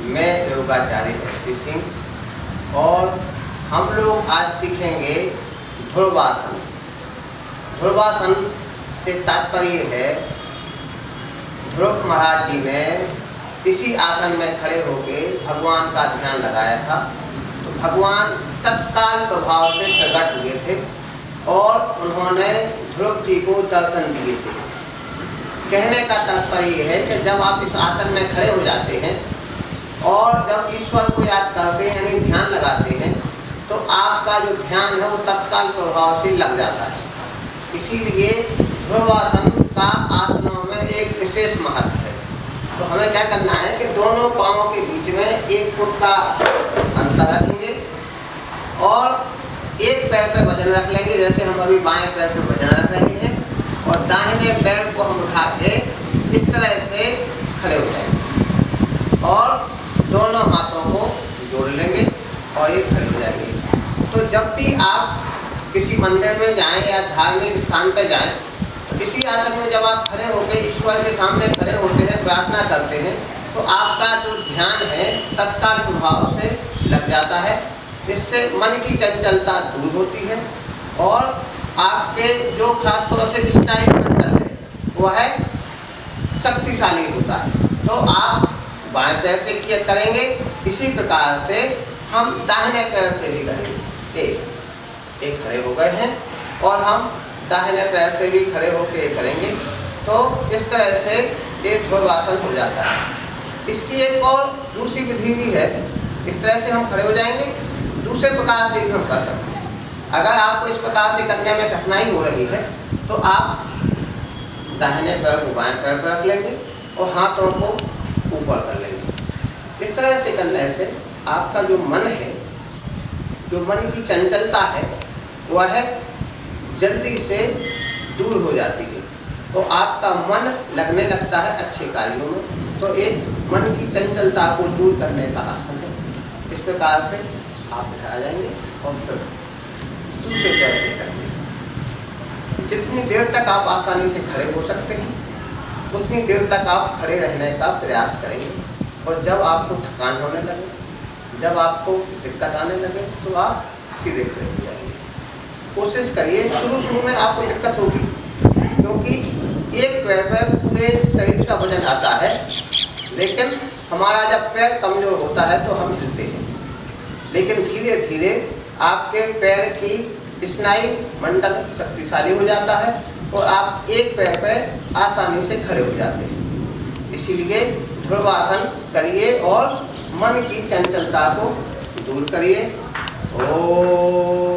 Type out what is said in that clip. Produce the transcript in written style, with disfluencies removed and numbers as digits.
मैं योगाचार्य एसपी सिंह और हम लोग आज सीखेंगे ध्रुवासन। ध्रुवासन से तात्पर्य है, ध्रुव महाराज जी ने इसी आसन में खड़े होकर भगवान का ध्यान लगाया था, तो भगवान तत्काल प्रभाव से प्रकट हुए थे और उन्होंने ध्रुव जी को दर्शन दिए थे। कहने का तात्पर्य है कि जब आप इस आसन में खड़े हो जाते हैं और जब ईश्वर को याद करते हैं यानी ध्यान लगाते हैं, तो आपका जो ध्यान है वो तत्काल प्रभाव से लग जाता है। इसीलिए ध्रुवासन का आसनों में एक विशेष महत्व है। तो हमें क्या करना है कि दोनों पांवों के बीच में 1 फुट का अंतर रखेंगे और एक पैर पे वजन रख लेंगे, जैसे हम अभी बाएं पैर पे वजन रख रहे हैं, और दाहिने पैर को हम उठा के इस तरह से खड़े हो जाएंगे और दोनों हाथों को जोड़ लेंगे और ये खड़े हो जाएंगे। तो जब भी आप किसी मंदिर में जाएं या धार्मिक स्थान पर जाएं, तो इसी आसन में जब आप खड़े होकर ईश्वर के सामने खड़े होते हैं, प्रार्थना करते हैं, तो आपका जो ध्यान है तत्काल प्रभाव से लग जाता है। इससे मन की चंचलता दूर होती है और आपके जो खास तौर से स्नायु मंडल है वह शक्तिशाली होता है। तो आप बाएं पैर से किया करेंगे, इसी प्रकार से हम दाहिने पैर से भी करेंगे। एक खड़े हो गए हैं और हम दाहिने पैर से भी खड़े होकर करेंगे, तो इस तरह से एक ध्रुवासन हो जाता है। इसकी एक और दूसरी विधि भी है। इस तरह से हम खड़े हो जाएंगे, दूसरे प्रकार से भी हम कर सकते हैं। अगर आपको इस प्रकार से करने में कठिनाई हो रही है तो आप दाहिने पैर को बाएं पैर पर रख लेंगे और हाथों को ऊपर कर लेंगे। इस तरह से करने से आपका जो मन है, जो मन की चंचलता है, वह जल्दी से दूर हो जाती है, तो आपका मन लगने लगता है अच्छे कार्यों में। तो एक मन की चंचलता को दूर करने का आसन है। इस प्रकार से आप इधर आ जाएंगे और फिर दूसरे पैर से करेंगे। जितनी देर तक आप आसानी से खड़े हो सकते हैं उतनी देर तक आप खड़े रहने का प्रयास करेंगे, और जब आपको थकान होने लगे, जब आपको दिक्कत आने लगे, तो आप सीधे खड़े हो जाएंगे। कोशिश करिए, शुरू में आपको दिक्कत होगी क्योंकि एक पैर पर पूरे शरीर का वजन आता है, लेकिन हमारा जब पैर कमजोर होता है तो हम हिलते हैं, लेकिन धीरे धीरे आपके पैर की स्नायु मंडल शक्तिशाली हो जाता है और आप एक पैर पर आसानी से खड़े हो जाते हैं। इसीलिए ध्रुवासन करिए और मन की चंचलता को दूर करिए। ओम।